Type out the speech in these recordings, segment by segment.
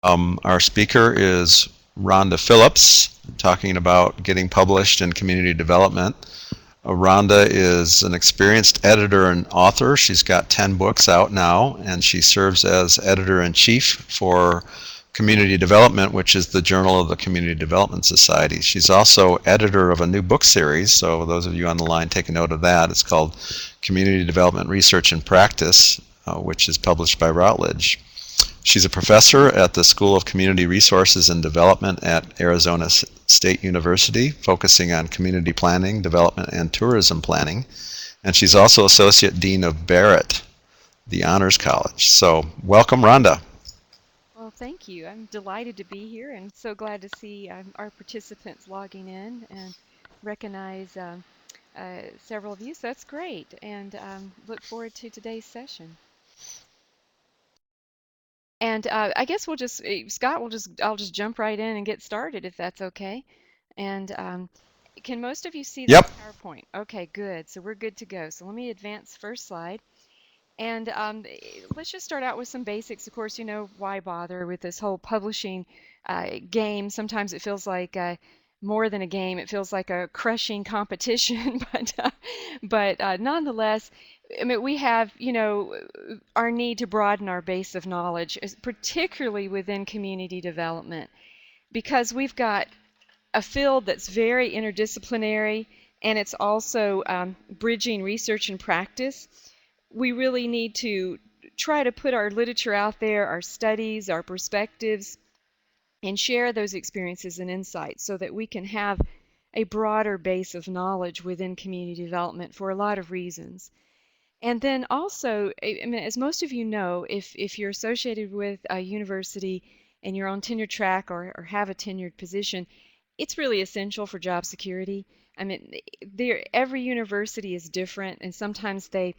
Our speaker is Rhonda Phillips, talking about getting published in community development. Rhonda is an experienced editor and author. She's got 10 books out now, and she serves as editor-in-chief for Community Development, which is the journal of the Community Development Society. She's also editor of a new book series, so those of you on the line take a note of that. It's called Community Development Research and Practice, which is published by Routledge. She's a professor at the School of Community Resources and Development at Arizona State University, focusing on community planning, development, and tourism planning. And she's also Associate Dean of Barrett, the Honors College. So welcome, Rhonda. Well, thank you. I'm delighted to be here and so glad to see our participants logging in and recognize several of you. So that's great, and look forward to today's session. And I guess we'll just, Scott, I'll just jump right in and get started if that's okay. And can most of you see that Yep. PowerPoint? Okay, good. So we're good to go. So let me advance first slide. And let's just start out with some basics. Of course, you know, why bother with this whole publishing game? Sometimes it feels like more than a game. It feels like a crushing competition. But nonetheless, I mean, we have, you know, our need to broaden our base of knowledge, particularly within community development, because we've got a field that's very interdisciplinary, and it's also bridging research and practice. We really need to try to put our literature out there, our studies, our perspectives, and share those experiences and insights so that we can have a broader base of knowledge within community development for a lot of reasons. And then also, I mean, as most of you know, if you're associated with a university and you're on tenure track or have a tenured position, it's really essential for job security. I mean, every university is different, and sometimes they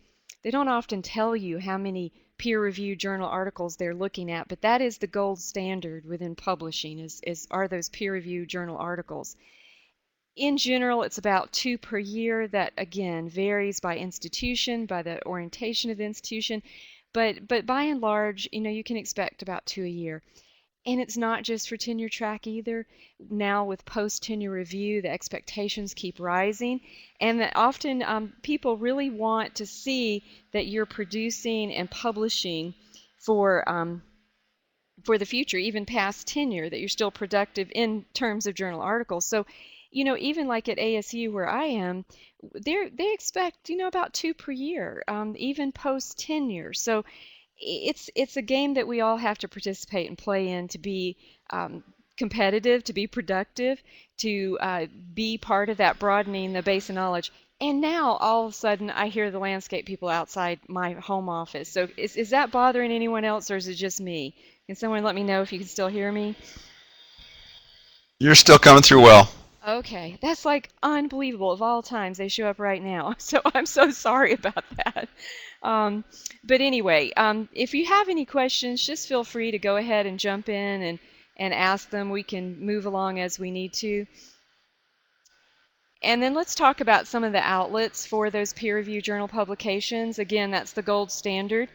don't often tell you how many peer-reviewed journal articles they're looking at, but that is the gold standard within publishing are those peer-reviewed journal articles. In general, it's about 2 per year. That again varies by institution, by the orientation of the institution, but by and large, you know, you can expect about 2 a year. And it's not just for tenure track either. Now with post-tenure review, the expectations keep rising, and that often people really want to see that you're producing and publishing for the future, even past tenure, that you're still productive in terms of journal articles. So, you know, even like at ASU where I am, they expect, you know, about 2 per year, even post tenure. So it's a game that we all have to participate and play in to be competitive, to be productive, to be part of that broadening the base of knowledge. And now all of a sudden I hear the landscape people outside my home office. So is that bothering anyone else, or is it just me? Can someone let me know if you can still hear me? You're still coming through well. Okay, that's like unbelievable. Of all times, they show up right now. So I'm so sorry about that. Um, but anyway, if you have any questions, just feel free to go ahead and jump in and ask them. We can move along as we need to. And then let's talk about some of the outlets for those peer-reviewed journal publications. Again, that's the gold standard.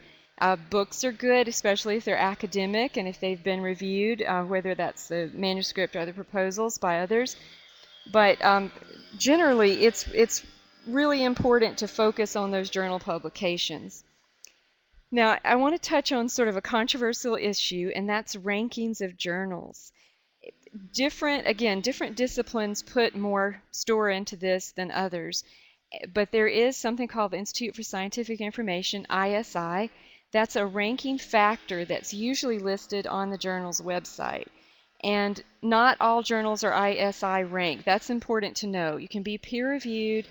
Books are good, especially if they're academic and if they've been reviewed, whether that's the manuscript or the proposals by others. But generally, it's really important to focus on those journal publications. Now, I want to touch on sort of a controversial issue, and that's rankings of journals. Different disciplines put more store into this than others, but there is something called the Institute for Scientific Information, ISI. That's a ranking factor that's usually listed on the journal's website. And not all journals are ISI ranked. That's important to know. You can be peer-reviewed,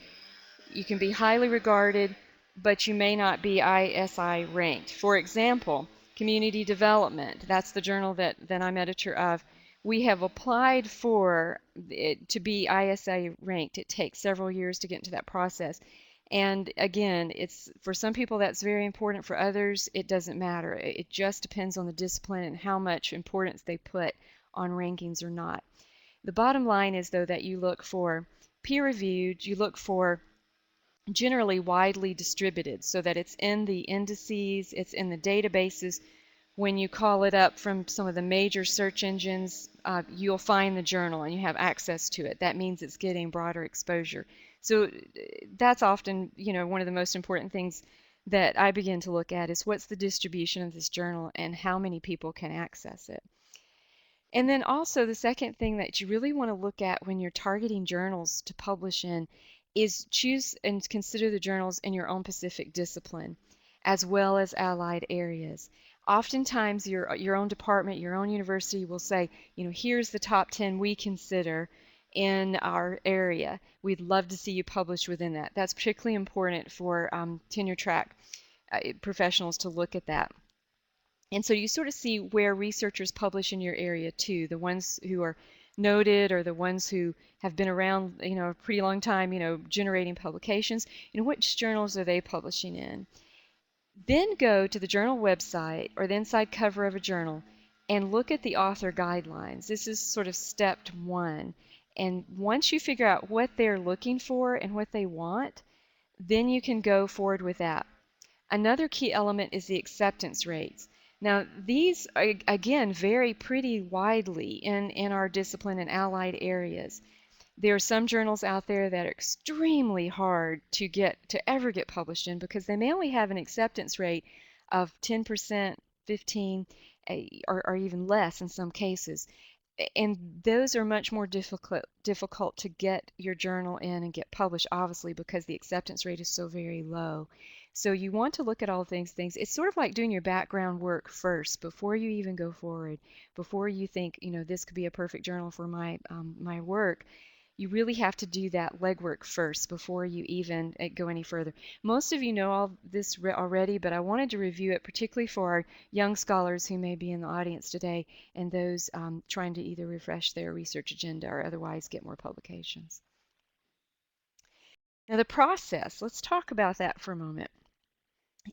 you can be highly regarded, but you may not be ISI ranked. For example, Community Development, that's the journal that I'm editor of. We have applied for it to be ISI ranked. It takes several years to get into that process. And again, it's for some people that's very important. For others, it doesn't matter. It just depends on the discipline and how much importance they put on rankings or not. The bottom line is, though, that you look for peer-reviewed, you look for generally widely distributed so that it's in the indices, it's in the databases when you call it up from some of the major search engines, you'll find the journal and you have access to it. That means it's getting broader exposure. So that's often, one of the most important things that I begin to look at is what's the distribution of this journal and how many people can access it. And then also the second thing that you really want to look at when you're targeting journals to publish in is choose and consider the journals in your own specific discipline as well as allied areas. Oftentimes your own department, your own university will say, here's the top 10 we consider in our area. We'd love to see you publish within that. That's particularly important for tenure track professionals to look at that. And so you sort of see where researchers publish in your area too, the ones who are noted or the ones who have been around, a pretty long time, generating publications. Which journals are they publishing in? Then go to the journal website or the inside cover of a journal and look at the author guidelines. This is sort of step one. And once you figure out what they're looking for and what they want, then you can go forward with that. Another key element is the acceptance rates. Now, these, again, vary pretty widely in our discipline and allied areas. There are some journals out there that are extremely hard to ever get published in because they may only have an acceptance rate of 10%, 15, or even less in some cases. And those are much more difficult to get your journal in and get published, obviously, because the acceptance rate is so very low. So you want to look at all things. It's sort of like doing your background work first before you even go forward, before you think, this could be a perfect journal for my work. You really have to do that legwork first before you even go any further. Most of you know all this already, but I wanted to review it, particularly for our young scholars who may be in the audience today and those trying to either refresh their research agenda or otherwise get more publications. Now, the process, let's talk about that for a moment.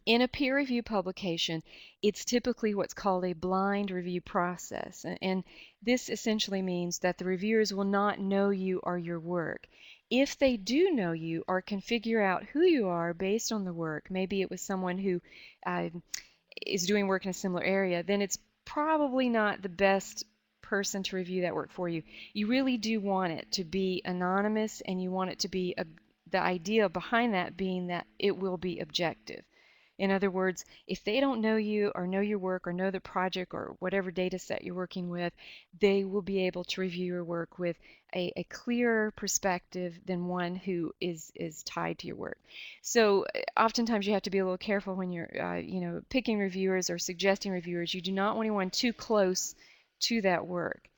In a peer review publication, it's typically what's called a blind review process. And this essentially means that the reviewers will not know you or your work. If they do know you or can figure out who you are based on the work, maybe it was someone who uh, is doing work in a similar area, then it's probably not the best person to review that work for you. You really do want it to be anonymous and you want it to be the idea behind that being that it will be objective. In other words, if they don't know you or know your work or know the project or whatever data set you're working with, they will be able to review your work with a clearer perspective than one who is tied to your work. So oftentimes you have to be a little careful when you're picking reviewers or suggesting reviewers. You do not want anyone too close to that work.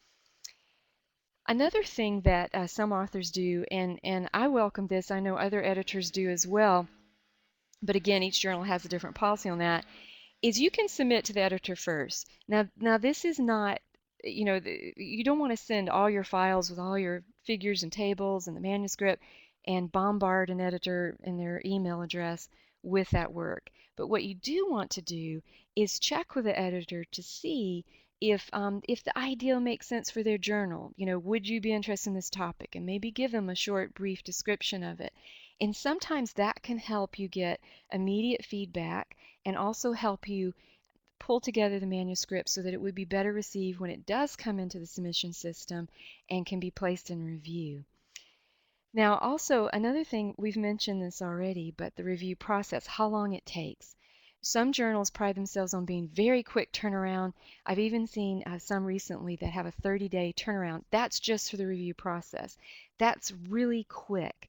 Another thing that some authors do, and I welcome this, I know other editors do as well, but again, each journal has a different policy on that, is you can submit to the editor first. Now this is not, you don't want to send all your files with all your figures and tables and the manuscript and bombard an editor and their email address with that work. But what you do want to do is check with the editor to see if the idea makes sense for their journal. Would you be interested in this topic? And maybe give them a short, brief description of it. And sometimes that can help you get immediate feedback and also help you pull together the manuscript so that it would be better received when it does come into the submission system and can be placed in review. Now, also, another thing, we've mentioned this already, but the review process, how long it takes. Some journals pride themselves on being very quick turnaround. I've even seen some recently that have a 30-day turnaround. That's just for the review process. That's really quick.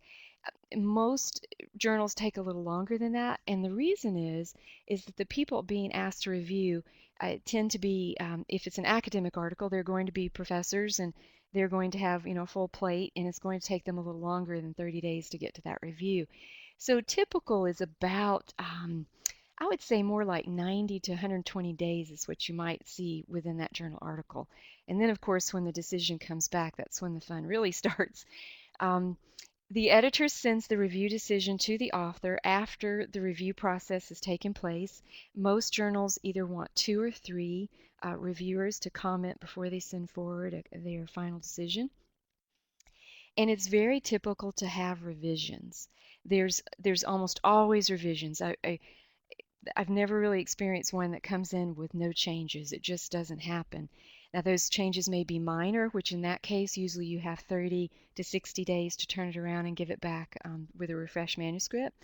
Most journals take a little longer than that, and the reason is that the people being asked to review tend to be, if it's an academic article, they're going to be professors and they're going to have a full plate, and it's going to take them a little longer than 30 days to get to that review. So typical is about, I would say more like 90 to 120 days is what you might see within that journal article. And then, of course, when the decision comes back, that's when the fun really starts. Um, the editor sends the review decision to the author after the review process has taken place. Most journals either want 2 or 3 reviewers to comment before they send forward their final decision. And it's very typical to have revisions. There's almost always revisions. I've never really experienced one that comes in with no changes. It just doesn't happen. Now, those changes may be minor, which in that case, usually you have 30 to 60 days to turn it around and give it back with a refreshed manuscript.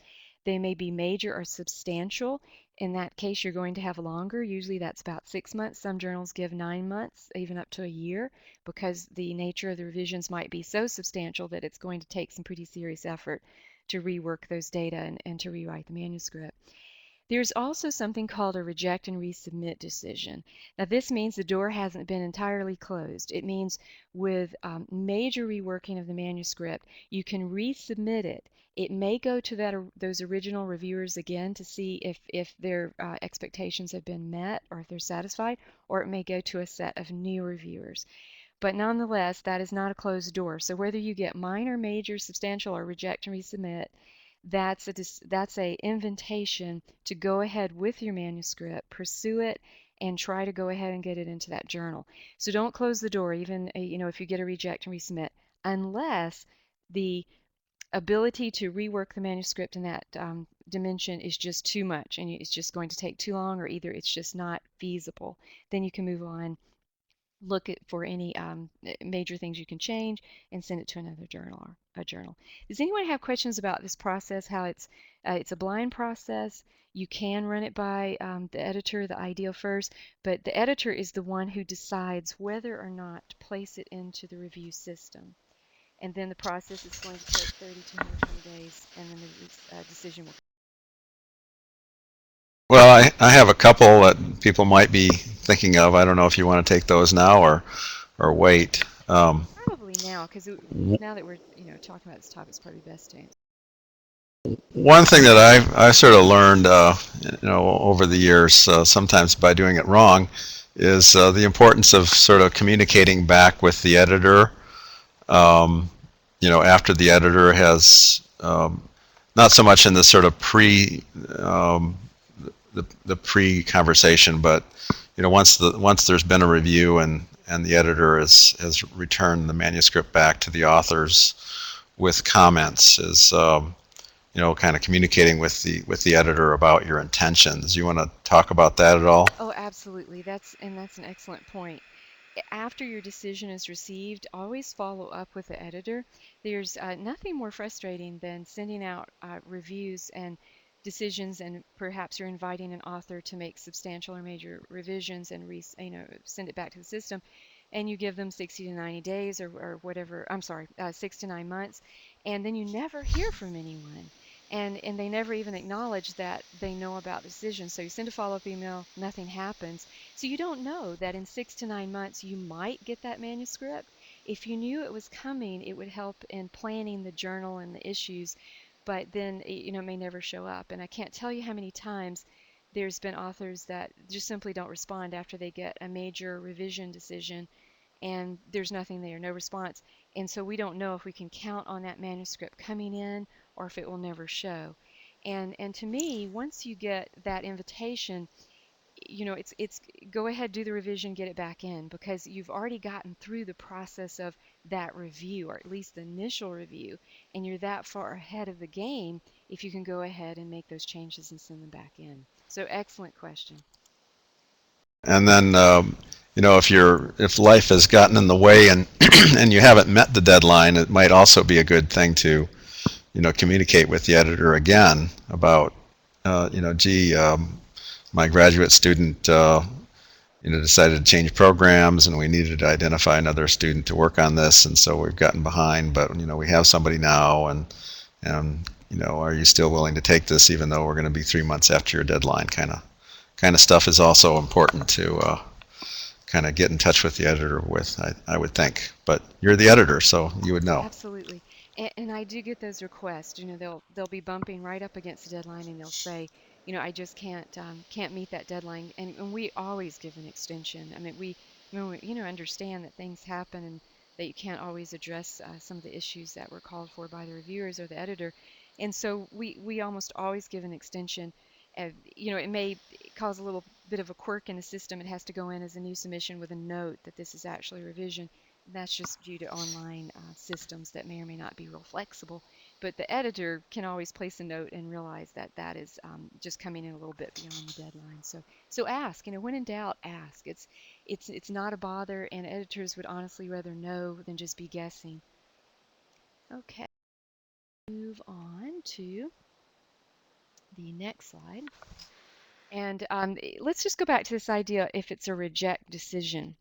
They may be major or substantial. In that case, you're going to have longer. Usually that's about 6 months. Some journals give 9 months, even up to a year, because the nature of the revisions might be so substantial that it's going to take some pretty serious effort to rework those data and to rewrite the manuscript. There's also something called a reject and resubmit decision. Now, this means the door hasn't been entirely closed. It means with major reworking of the manuscript, you can resubmit it. It may go to those original reviewers again to see if their expectations have been met or if they're satisfied, or it may go to a set of new reviewers. But nonetheless, that is not a closed door. So whether you get minor, major, substantial, or reject and resubmit, that's a invitation to go ahead with your manuscript, pursue it, and try to go ahead and get it into that journal. So don't close the door, even if you get a reject and resubmit, unless the ability to rework the manuscript in that dimension is just too much and it's just going to take too long, or either it's just not feasible. Then you can move on, look at for any major things you can change, and send it to another journal or a journal. Does anyone have questions about this process? How it's a blind process. You can run it by the editor, the ideal first, but the editor is the one who decides whether or not to place it into the review system. And then the process is going to take 30 to 120 days, and then the decision will. Well, I have a couple that people might be thinking of. I don't know if you want to take those now or wait. Probably now, because now that we're talking about this topic, it's probably best to answer. One thing that I sort of learned, over the years, sometimes by doing it wrong, is the importance of sort of communicating back with the editor. Um, after the editor has not so much in the sort of um, the pre-conversation, but once there's been a review and the editor has returned the manuscript back to the authors with comments, is kind of communicating with the editor about your intentions. You want to talk about that at all? Oh, absolutely. That's an excellent point. After your decision is received, always follow up with the editor. There's nothing more frustrating than sending out reviews and decisions, and perhaps you're inviting an author to make substantial or major revisions and send it back to the system, and you give them 60 to 90 days or whatever. I'm sorry, 6 to 9 months, and then you never hear from anyone. And they never even acknowledge that they know about the decision. So you send a follow-up email, nothing happens. So you don't know that in 6 to 9 months you might get that manuscript. If you knew it was coming, it would help in planning the journal and the issues, but then it may never show up. And I can't tell you how many times there's been authors that just simply don't respond after they get a major revision decision, and there's nothing there, no response. And so we don't know if we can count on that manuscript coming in or if it will never show. And to me, once you get that invitation, it's go ahead, do the revision, get it back in, because you've already gotten through the process of that review, or at least the initial review, and you're that far ahead of the game if you can go ahead and make those changes and send them back in. So excellent question. And then if life has gotten in the way and and you haven't met the deadline, it might also be a good thing to communicate with the editor again about gee, my graduate student decided to change programs, and we needed to identify another student to work on this, and so we've gotten behind, but we have somebody now, and are you still willing to take this even though we're going to be 3 months after your deadline? Kind of stuff is also important to kind of get in touch with the editor with, I would think. But you're the editor, so you would know. Absolutely. And I do get those requests. They'll be bumping right up against the deadline, and they'll say, I just can't meet that deadline. And we always give an extension. I mean, we understand that things happen and that you can't always address some of the issues that were called for by the reviewers or the editor. And so we almost always give an extension. It may cause a little bit of a quirk in the system. It has to go in as a new submission with a note that this is actually a revision. That's just due to online systems that may or may not be real flexible. but the editor can always place a note and realize that that is just coming in a little bit beyond the deadline. So ask, when in doubt, ask. It's not a bother, and editors would honestly rather know than just be guessing. Okay, move on to the next slide. And let's just go back to this idea if it's a reject decision.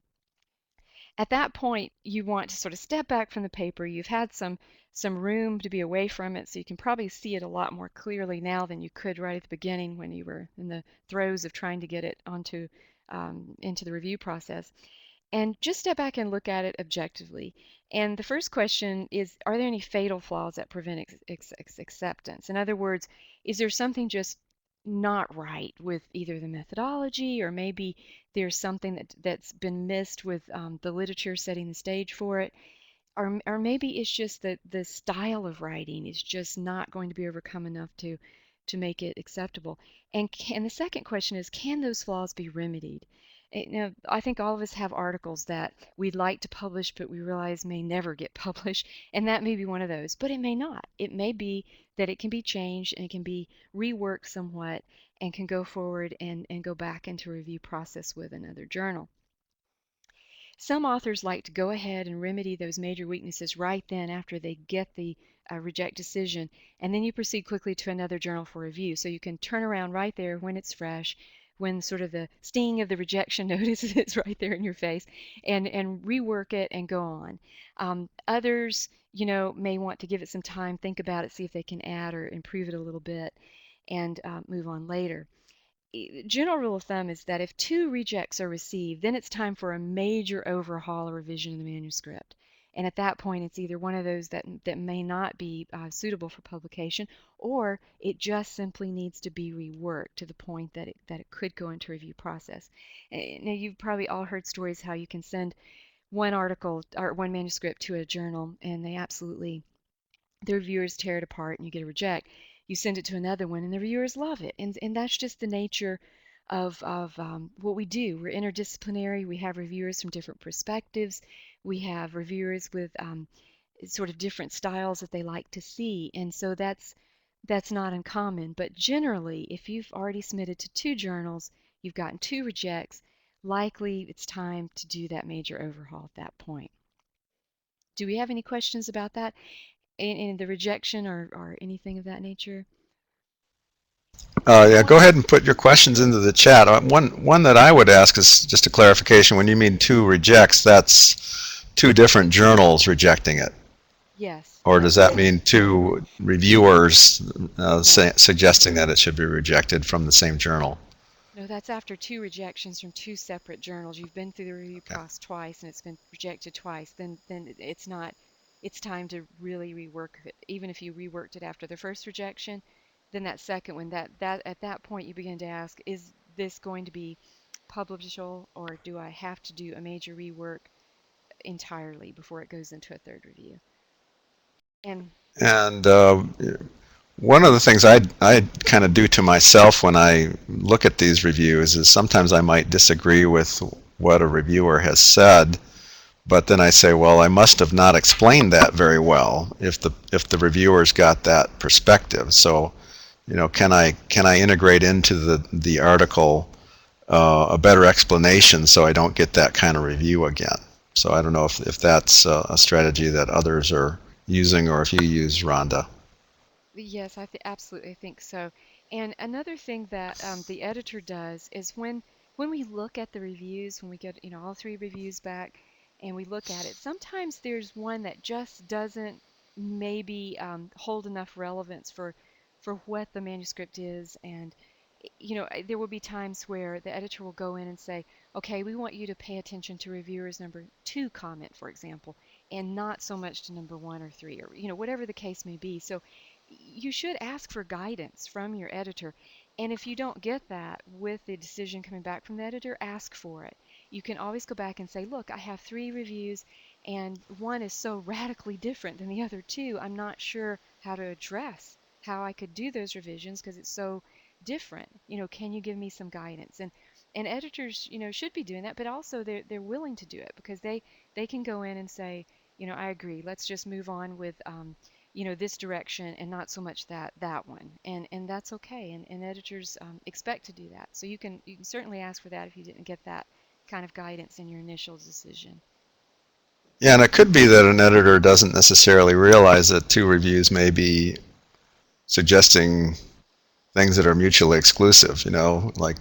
At that point, you want to sort of step back from the paper. You've had some room to be away from it, so you can probably see it a lot more clearly now than you could right at the beginning when you were in the throes of trying to get it onto into the review process. And just step back and look at it objectively. And the first question is, are there any fatal flaws that prevent acceptance? In other words, is there something just not right with either the methodology, or maybe there's something that's been missed with the literature setting the stage for it, or maybe it's just that the style of writing is just not going to be overcome enough to make it acceptable. And the second question is, can those flaws be remedied? I think all of us have articles that we'd like to publish, but we realize may never get published, and that may be one of those. But it may not. It may be that it can be changed and it can be reworked somewhat and can go forward and go back into review process with another journal. Some authors like to go ahead and remedy those major weaknesses right then after they get the reject decision, and then you proceed quickly to another journal for review. So you can turn around right there when it's fresh, when sort of the sting of the rejection notice is right there in your face, and rework it and go on. Others, may want to give it some time, think about it, see if they can add or improve it a little bit, and move on later. General rule of thumb is that if 2 rejects are received, then it's time for a major overhaul or revision of the manuscript. And at that point, it's either one of those that may not be suitable for publication, or it just simply needs to be reworked to the point that it could go into review process. Now, you've probably all heard stories how you can send one article or one manuscript to a journal, and the reviewers tear it apart and you get a reject. You send it to another one and the reviewers love it. And that's just the nature of what we do. We're interdisciplinary. We have reviewers from different perspectives. We have reviewers with sort of different styles that they like to see. And so that's not uncommon. But generally, if you've already submitted to 2 journals, you've gotten 2 rejects, likely it's time to do that major overhaul at that point. Do we have any questions about that? In the rejection or anything of that nature? Yeah, go ahead and put your questions into the chat. One that I would ask is just a clarification. When you mean 2 rejects, that's 2 different journals rejecting it, Yes, or does yes. that mean 2 reviewers No, suggesting that it should be rejected from the same journal? no, that's after 2 rejections from 2 separate journals. You've been through the review Yeah. process twice and it's been rejected twice. Then it's not. It's time to really rework it. Even if you reworked it after the first rejection, then that second one, that at that point you begin to ask, is this going to be publishable, or do I have to do a major rework entirely before it goes into a third review? And And one of the things I kind of do to myself when I look at these reviews is sometimes I might disagree with what a reviewer has said, but then I say, well, I must have not explained that very well if the reviewers got that perspective. So, can I integrate into the article a better explanation so I don't get that kind of review again? So I don't know if that's a strategy that others are using or if you use, Rhonda. yes, absolutely think so. And another thing that the editor does is when we look at the reviews, when we get all 3 reviews back, and we look at it, sometimes there's one that just doesn't maybe hold enough relevance for what the manuscript is, and there will be times where the editor will go in and say, okay, we want you to pay attention to reviewers number 2 comment, for example, and not so much to number 1 or 3, or whatever the case may be. So you should ask for guidance from your editor. And if you don't get that with the decision coming back from the editor, ask for it. You can always go back and say, look, I have 3 reviews and one is so radically different than the other 2. I'm not sure how to address how I could do those revisions because it's so different. Can you give me some guidance? And editors, should be doing that, but also they're willing to do it because they can go in and say, I agree. Let's just move on with this direction and not so much that one. And that's okay. And editors expect to do that. So you can certainly ask for that if you didn't get that kind of guidance in your initial decision. Yeah, and it could be that an editor doesn't necessarily realize that two reviews may be suggesting things that are mutually exclusive, like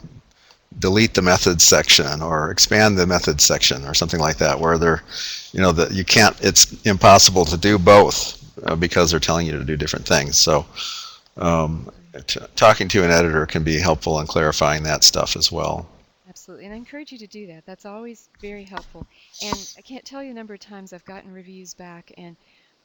delete the methods section or expand the methods section or something like that, where that you can't, it's impossible to do both because they're telling you to do different things. So Absolutely. talking to an editor can be helpful in clarifying that stuff as well. Absolutely. And I encourage you to do that. That's always very helpful. And I can't tell you the number of times I've gotten reviews back, and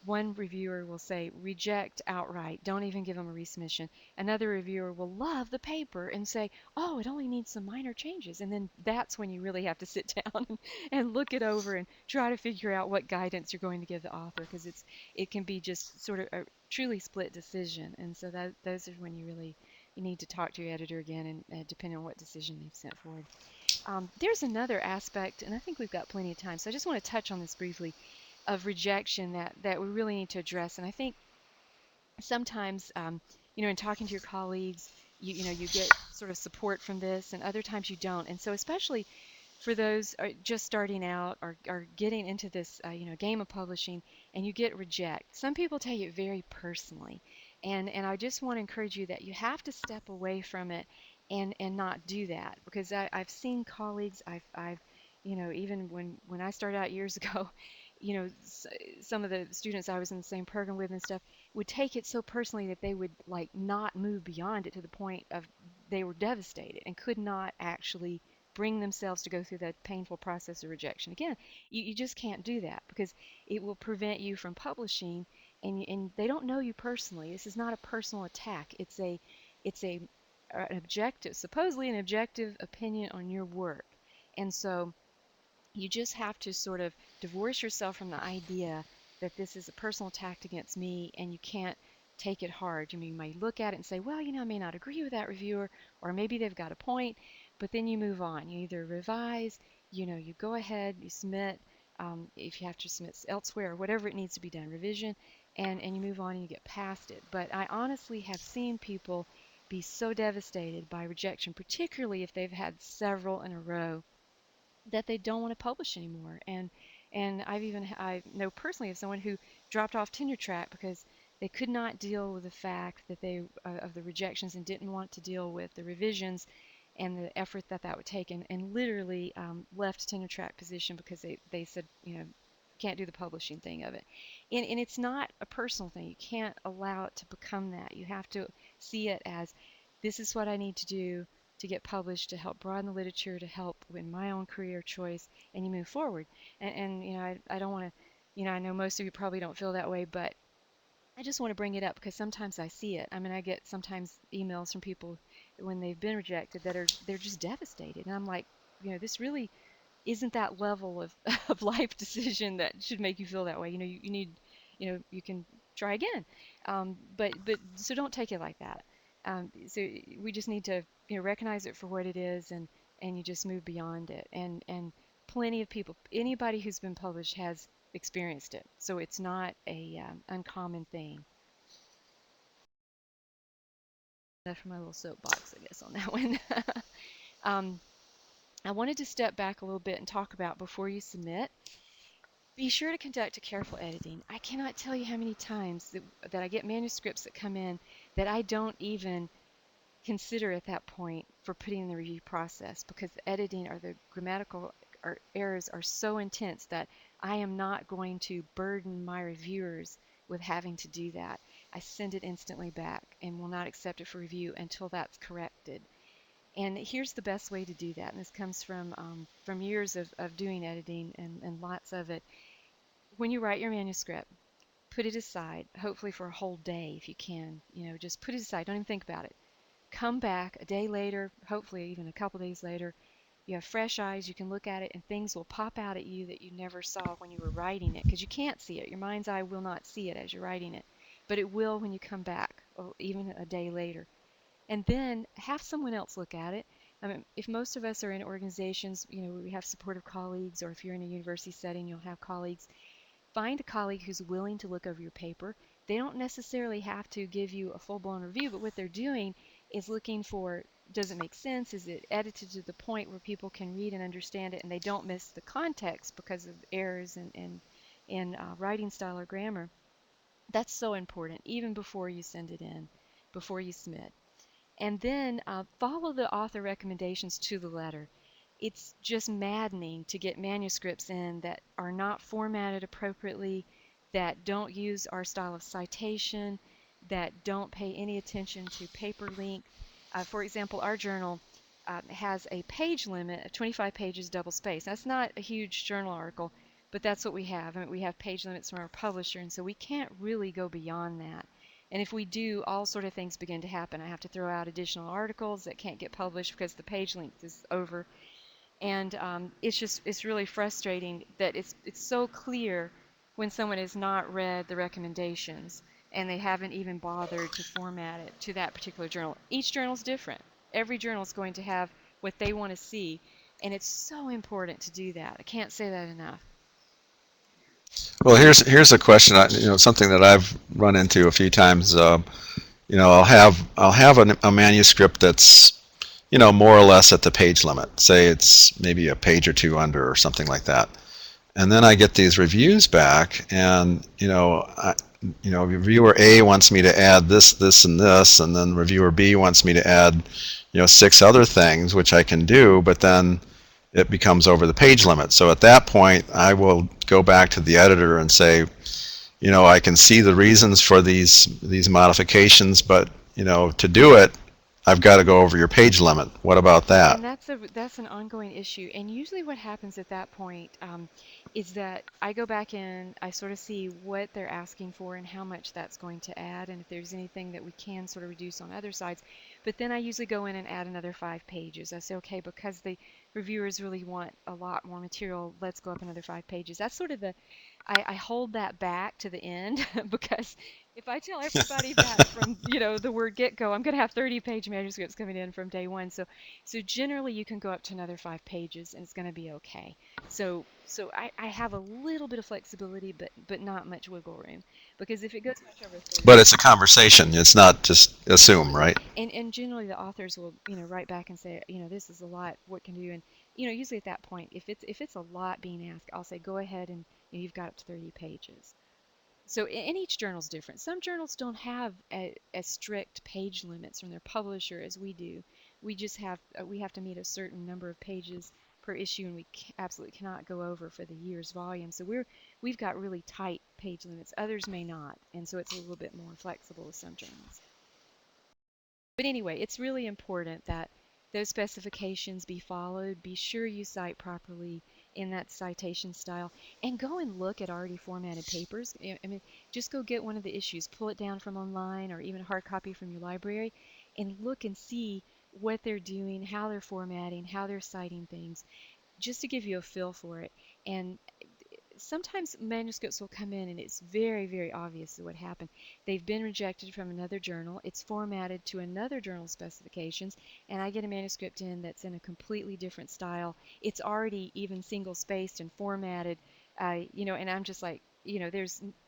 one reviewer will say, reject outright, don't even give them a resubmission. Another reviewer will love the paper and say, oh, it only needs some minor changes. And then that's when you really have to sit down and look it over and try to figure out what guidance you're going to give the author, because it can be just sort of a truly split decision. And so those are when you need to talk to your editor again, and depending on what decision they've sent forward. There's another aspect, and I think we've got plenty of time, so I just want to touch on this briefly, of rejection that we really need to address. And I think sometimes, in talking to your colleagues, you get sort of support from this, and other times you don't. And so, especially for those just starting out, or getting into this, game of publishing, and you get reject, some people take it very personally. And I just want to encourage you that you have to step away from it and not do that, because I've seen colleagues, I've even when I started out years ago, some of the students I was in the same program with and stuff would take it so personally that they would like not move beyond it, to the point of they were devastated and could not actually bring themselves to go through that painful process of rejection. Again, you just can't do that, because it will prevent you from publishing, and they don't know you personally. This is not a personal attack. It's an objective, supposedly an objective opinion on your work. And so you just have to sort of divorce yourself from the idea that this is a personal attack against me, and you can't take it hard. You might look at it and say, well, I may not agree with that reviewer, or maybe they've got a point, but then you move on. You either revise, you go ahead, you submit, if you have to submit elsewhere, or whatever it needs to be done, revision, and you move on and you get past it. But I honestly have seen people be so devastated by rejection, particularly if they've had several in a row, that they don't want to publish anymore. And I know personally of someone who dropped off tenure track because they could not deal with the fact that they of the rejections, and didn't want to deal with the revisions and the effort that would take, and literally left tenure track position because they said, can't do the publishing thing of it. And it's not a personal thing. You can't allow it to become that. You have to see it as, this is what I need to do to get published, to help broaden the literature, to help in my own career choice, and you move forward. And I don't want to, I know most of you probably don't feel that way, but I just want to bring it up because sometimes I see it. I mean, I get sometimes emails from people when they've been rejected that they're just devastated, and I'm like, this really isn't that level of, of life decision that should make you feel that way. You need, you can try again. But so don't take it like that. So we just need to, recognize it for what it is, and you just move beyond it. And plenty of people, anybody who's been published has experienced it. So it's not a uncommon thing. Enough for my little soapbox, I guess, on that one. um, I wanted to step back a little bit and talk about, before you submit, be sure to conduct a careful editing. I cannot tell you how many times that I get manuscripts that come in that I don't even consider at that point for putting in the review process, because the editing or the grammatical errors are so intense that I am not going to burden my reviewers with having to do that. I send it instantly back and will not accept it for review until that's corrected. And here's the best way to do that, and this comes from years of doing editing, and lots of it. When you write your manuscript, put it aside, hopefully for a whole day if you can. Just put it aside. Don't even think about it. Come back a day later, hopefully even a couple days later. You have fresh eyes. You can look at it, and things will pop out at you that you never saw when you were writing it, because you can't see it. Your mind's eye will not see it as you're writing it, but it will when you come back, or even a day later. And then have someone else look at it. I mean, if most of us are in organizations, we have supportive colleagues, or if you're in a university setting, you'll have colleagues. Find a colleague who's willing to look over your paper. They don't necessarily have to give you a full-blown review, but what they're doing is looking for, does it make sense? Is it edited to the point where people can read and understand it and they don't miss the context because of errors in writing style or grammar? That's so important, even before you send it in, before you submit. And then follow the author recommendations to the letter. It's just maddening to get manuscripts in that are not formatted appropriately, that don't use our style of citation, that don't pay any attention to paper length. For example, our journal has a page limit of 25 pages double space. That's not a huge journal article, but that's what we have. I mean, we have page limits from our publisher, and so we can't really go beyond that. And if we do, all sort of things begin to happen. I have to throw out additional articles that can't get published because the page length is over. And it's really frustrating that it's so clear when someone has not read the recommendations and they haven't even bothered to format it to that particular journal. Each journal is different. Every journal is going to have what they want to see, and it's so important to do that. I can't say that enough. Well, here's a question. Something that I've run into a few times. I'll have a manuscript that's more or less at the page limit. Say it's maybe a page or two under or something like that. And then I get these reviews back, and reviewer A wants me to add this, this, and this, and then reviewer B wants me to add, six other things, which I can do, but then it becomes over the page limit. So at that point, I will go back to the editor and say, I can see the reasons for these modifications, but to do it, I've got to go over your page limit. What about that? And that's an ongoing issue. And usually, what happens at that point is that I go back in, I sort of see what they're asking for and how much that's going to add, and if there's anything that we can sort of reduce on other sides. But then I usually go in and add another 5 pages. I say, okay, because the reviewers really want a lot more material, let's go up another 5 pages. That's sort of I hold that back to the end because if I tell everybody that from the word get-go, I'm going to have 30-page manuscripts coming in from day one. So generally you can go up to another 5 pages and it's going to be okay. So I have a little bit of flexibility, but not much wiggle room, because if it goes much over 30, But it's a conversation. It's not just assume, exactly. right? And generally the authors will write back and say, this is a lot. What can you do? And usually at that point, if it's a lot being asked, I'll say go ahead and you've got up to 30 pages. So, and each journal's different. Some journals don't have as strict page limits from their publisher as we do. We have to meet a certain number of pages per issue, and we absolutely cannot go over for the year's volume. So we've got really tight page limits. Others may not, and so it's a little bit more flexible with some journals. But anyway, it's really important that those specifications be followed. Be sure you cite properly in that citation style, and go and look at already formatted papers. I mean, just go get one of the issues, pull it down from online or even a hard copy from your library, and look and see what they're doing, how they're formatting, how they're citing things, just to give you a feel for it. And sometimes manuscripts will come in and it's very, very obvious what happened. They've been rejected from another journal, it's formatted to another journal's specifications, and I get a manuscript in that's in a completely different style. It's already even single spaced and formatted, and I'm just like,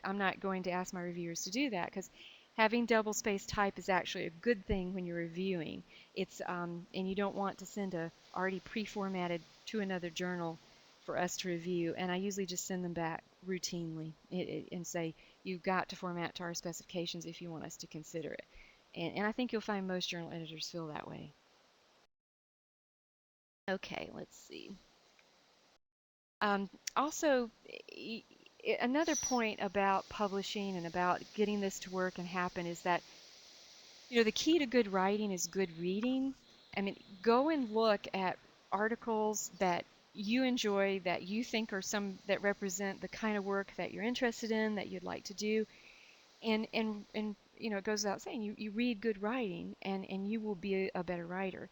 I'm not going to ask my reviewers to do that, because having double spaced type is actually a good thing when you're reviewing. And you don't want to send a already pre-formatted to another journal for us to review, and I usually just send them back routinely and say, you've got to format to our specifications if you want us to consider it. And I think you'll find most journal editors feel that way. Okay, let's see. Also, another point about publishing and about getting this to work and happen is that the key to good writing is good reading. I mean, go and look at articles that you enjoy, that you think are some that represent the kind of work that you're interested in, that you'd like to do, and it goes without saying, you read good writing, and you will be a better writer.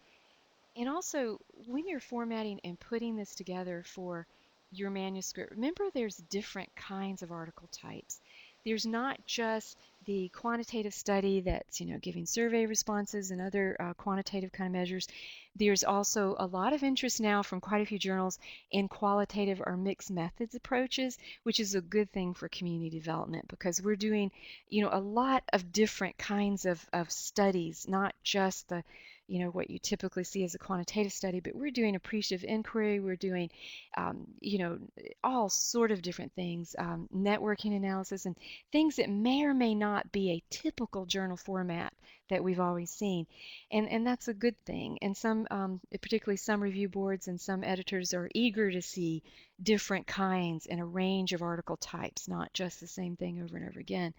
And also, when you're formatting and putting this together for your manuscript, remember there's different kinds of article types. There's not just the quantitative study that's, giving survey responses and other quantitative kind of measures, there's also a lot of interest now from quite a few journals in qualitative or mixed methods approaches, which is a good thing for community development because we're doing, a lot of different kinds of studies, not just the, what you typically see as a quantitative study, but we're doing appreciative inquiry, we're doing, you know, all sort of different things, networking analysis, and things that may or may not be a typical journal format that we've always seen. And that's a good thing. And some, particularly some review boards and some editors are eager to see different kinds and a range of article types, not just the same thing over and over again.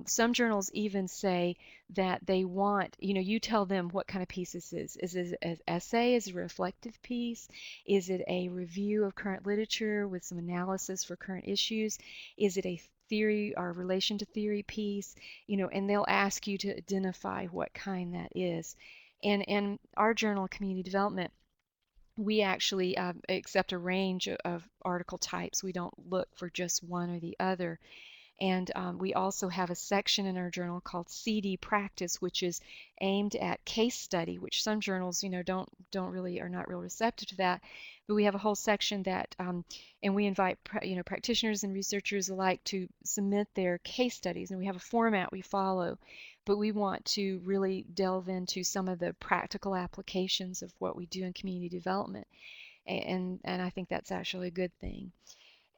Some journals even say that they want, you tell them what kind of piece this is. Is it an essay? Is it a reflective piece? Is it a review of current literature with some analysis for current issues? Is it a theory or relation to theory piece? And they'll ask you to identify what kind that is. And our journal, Community Development, we actually accept a range of article types. We don't look for just one or the other. And we also have a section in our journal called CD Practice, which is aimed at case study, which some journals, don't really are not real receptive to that. But we have a whole section that, and we invite practitioners and researchers alike to submit their case studies, and we have a format we follow. But we want to really delve into some of the practical applications of what we do in community development, and I think that's actually a good thing.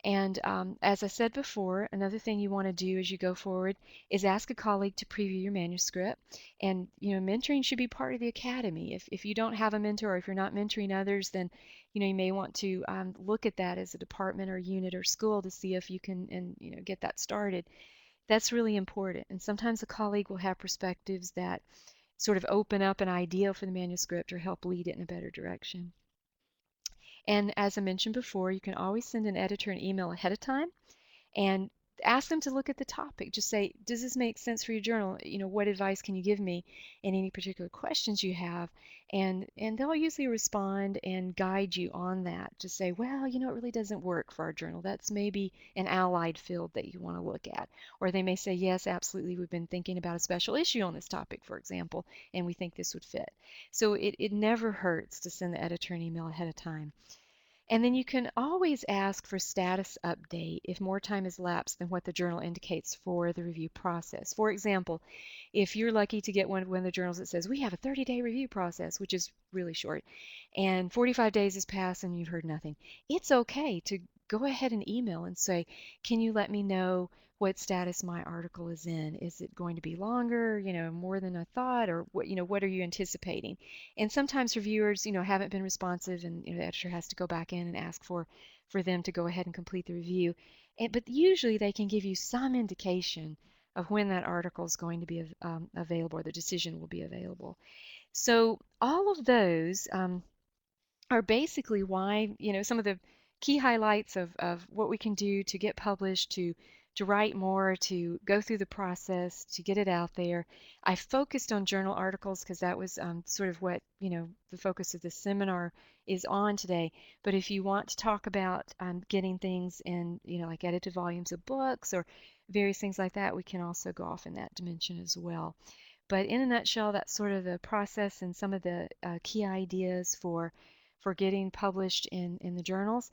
And as I said before, another thing you want to do as you go forward is ask a colleague to preview your manuscript. And mentoring should be part of the academy. If you don't have a mentor or if you're not mentoring others, then you may want to look at that as a department or unit or school to see if you can and get that started. That's really important. And sometimes a colleague will have perspectives that sort of open up an idea for the manuscript or help lead it in a better direction. And as I mentioned before, you can always send an editor an email ahead of time and ask them to look at the topic. Just say, does this make sense for your journal? What advice can you give me in any particular questions you have? And they'll usually respond and guide you on that. Just say, well, it really doesn't work for our journal. That's maybe an allied field that you want to look at. Or they may say, yes, absolutely, we've been thinking about a special issue on this topic, for example, and we think this would fit. So it never hurts to send the editor an email ahead of time. And then you can always ask for status update if more time has lapsed than what the journal indicates for the review process. For example, if you're lucky to get one of the journals that says, we have a 30-day review process, which is really short, and 45 days has passed and you've heard nothing, it's okay to go ahead and email and say, can you let me know what status my article is in? Is it going to be longer, more than I thought, or what are you anticipating? And sometimes reviewers, haven't been responsive, and the editor has to go back in and ask for them to go ahead and complete the review. But usually they can give you some indication of when that article is going to be available, or the decision will be available. So all of those are basically why, some of the key highlights of what we can do to get published, to write more, to go through the process, to get it out there. I focused on journal articles because that was sort of what, the focus of the seminar is on today. But if you want to talk about getting things in, like edited volumes of books or various things like that, we can also go off in that dimension as well. But in a nutshell, that's sort of the process and some of the key ideas for getting published in the journals.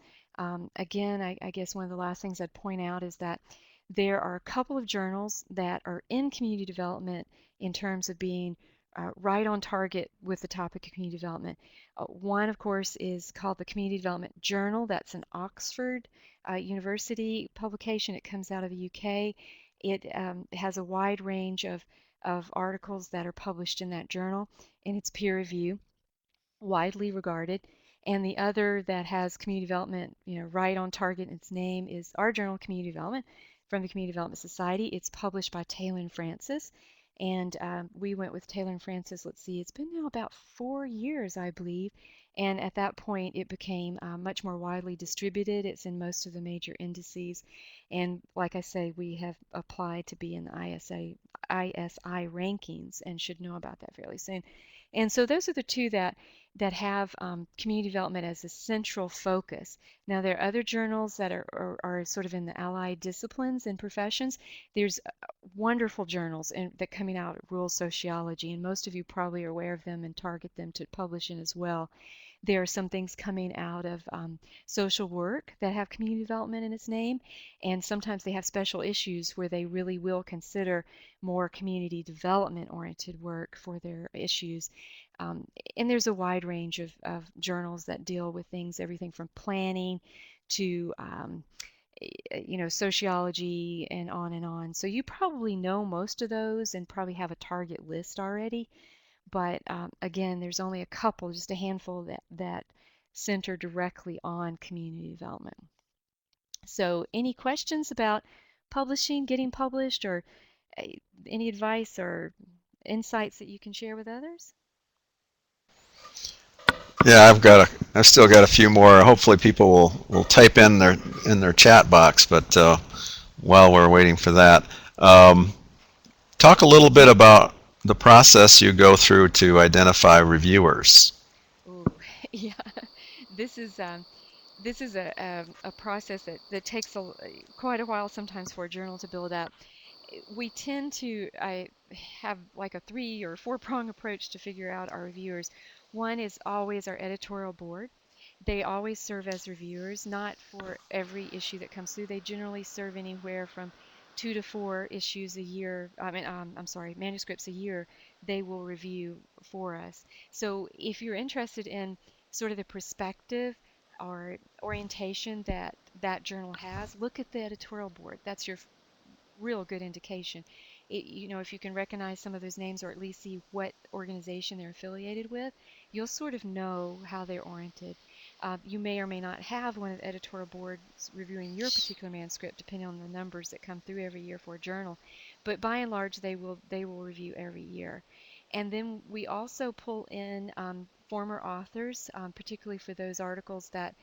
Again, I guess one of the last things I'd point out is that there are a couple of journals that are in community development in terms of being right on target with the topic of community development. One, of course, is called the Community Development Journal. That's an Oxford University publication. It comes out of the UK. It has a wide range of articles that are published in that journal, and it's peer review, widely regarded. And the other that has community development, right on target in its name is our journal, Community Development, from the Community Development Society. It's published by Taylor and Francis. And we went with Taylor and Francis, let's see, it's been now about 4 years, I believe. And at that point, it became much more widely distributed. It's in most of the major indices. And like I say, we have applied to be in the ISI rankings and should know about that fairly soon. And so those are the two that that have community development as a central focus. Now, there are other journals that are sort of in the allied disciplines and professions. There's wonderful journals that coming out of rural sociology, and most of you probably are aware of them and target them to publish in as well. There are some things coming out of social work that have community development in its name, and sometimes they have special issues where they really will consider more community development oriented work for their issues. Um, and there's a wide range of journals that deal with things, everything from planning to sociology and on and on. So you probably know most of those and probably have a target list already. But again, there's only a couple, just a handful that center directly on community development. So any questions about publishing, getting published, or uh, any advice or insights that you can share with others? Yeah, I've still got a few more. Hopefully, people will type in their chat box. But while we're waiting for that, um, talk a little bit about the process you go through to identify reviewers. Oh, yeah. This is a process that takes quite a while sometimes for a journal to build up. We tend to I have like a 3 or 4 prong approach to figure out our reviewers. One is always our editorial board. They always serve as reviewers, not for every issue that comes through. They generally serve anywhere from 2 to 4 issues a year. I'm sorry, manuscripts a year. They will review for us. So if you're interested in sort of the perspective or orientation that that journal has, look at the editorial board. That's your real good indication. If you can recognize some of those names or at least see what organization they're affiliated with, you'll sort of know how they're oriented. You may or may not have one of the editorial boards reviewing your particular manuscript, depending on the numbers that come through every year for a journal. But by and large, they will review every year. And then we also pull in former authors, particularly for those articles that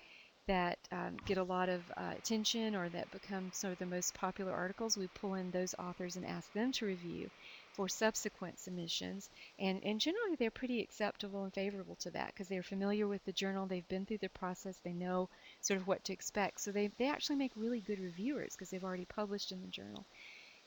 get a lot of attention or that become some of the most popular articles. We pull in those authors and ask them to review for subsequent submissions. And generally, they're pretty acceptable and favorable to that because they're familiar with the journal. They've been through the process. They know sort of what to expect. So they actually make really good reviewers because they've already published in the journal.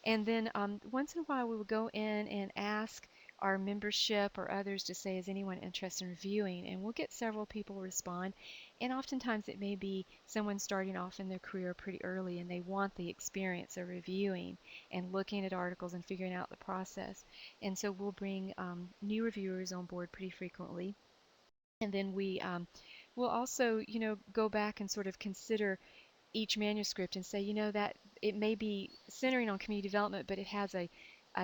And then once in a while, we will go in and ask our membership or others to say, is anyone interested in reviewing? And we'll get several people respond. And oftentimes it may be someone starting off in their career pretty early and they want the experience of reviewing and looking at articles and figuring out the process. And so we'll bring new reviewers on board pretty frequently. And then we'll also, go back and sort of consider each manuscript and say, that it may be centering on community development, but it has a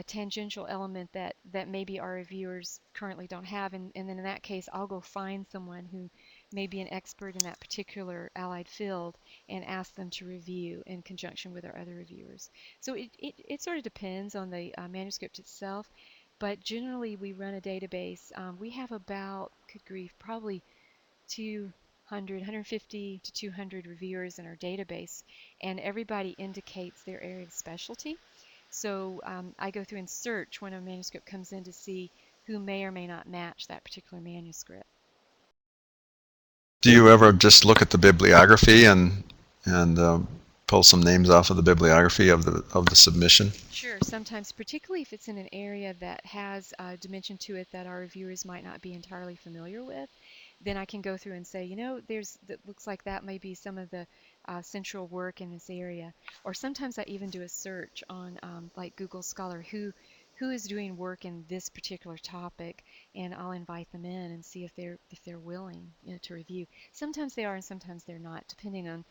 tangential element that maybe our reviewers currently don't have. And then in that case, I'll go find someone who may be an expert in that particular allied field and ask them to review in conjunction with our other reviewers. So it sort of depends on the manuscript itself, but generally we run a database. We have about, good grief, probably 200, 150 to 200 reviewers in our database, and everybody indicates their area of specialty. So I go through and search when a manuscript comes in to see who may or may not match that particular manuscript. Do you ever just look at the bibliography and pull some names off of the bibliography of the submission? Sure, sometimes, particularly if it's in an area that has a dimension to it that our reviewers might not be entirely familiar with, then I can go through and say, that looks like that may be some of the central work in this area. Or sometimes I even do a search on like Google Scholar, who is doing work in this particular topic, and I'll invite them in and see if they're willing, to review. Sometimes they are, and sometimes they're not, depending on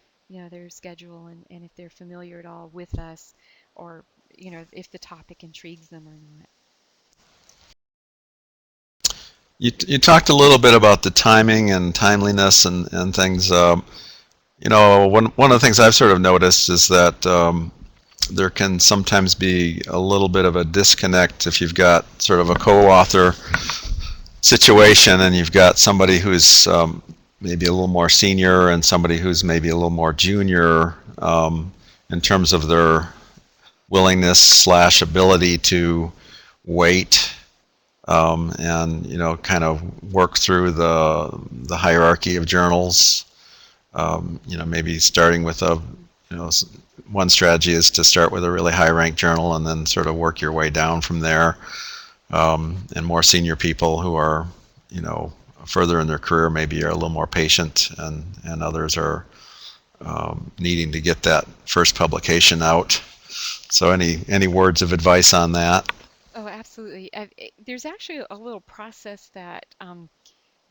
their schedule and if they're familiar at all with us, or if the topic intrigues them or not. You talked a little bit about the timing and timeliness and things. One of the things I've sort of noticed is that there can sometimes be a little bit of a disconnect if you've got sort of a co-author situation and you've got somebody who's maybe a little more senior and somebody who's maybe a little more junior in terms of their willingness/ability to wait and kind of work through the hierarchy of journals. Maybe starting with you know one strategy is to start with a really high ranked journal and then sort of work your way down from there. And more senior people who are you know further in their career maybe are a little more patient, and others are needing to get that first publication out. So any words of advice on that? Oh, absolutely. There's actually a little process that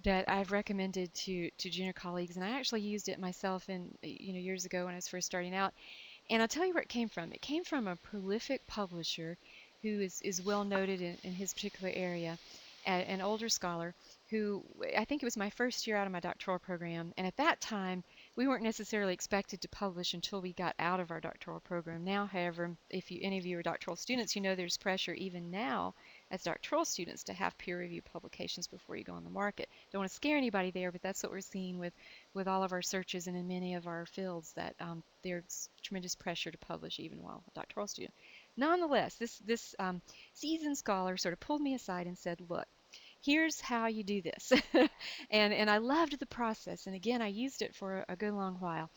I've recommended to junior colleagues, and I actually used it myself in years ago when I was first starting out. And I'll tell you where it came from. It came from a prolific publisher who is well noted in his particular area, an older scholar who I think it was my first year out of my doctoral program. And at that time, we weren't necessarily expected to publish until we got out of our doctoral program. Now, however, if any of you are doctoral students, you know there's pressure even now as doctoral students to have peer reviewed publications before you go on the market. Don't want to scare anybody there, but that's what we're seeing with all of our searches and in many of our fields that there's tremendous pressure to publish even while a doctoral student. Nonetheless, this seasoned scholar sort of pulled me aside and said, "Look, here's how you do this," and I loved the process. And again, I used it for a good long while.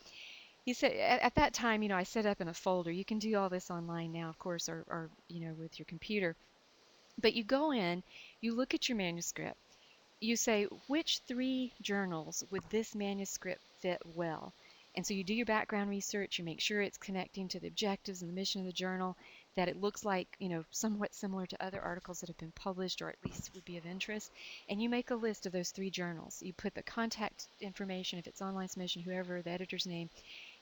He said at that time, I set up in a folder. You can do all this online now, of course, or with your computer. But you go in, you look at your manuscript, you say, which three journals would this manuscript fit well? And so you do your background research, you make sure it's connecting to the objectives and the mission of the journal, that it looks like, somewhat similar to other articles that have been published or at least would be of interest. And you make a list of those three journals. You put the contact information, if it's online submission, whoever, the editor's name,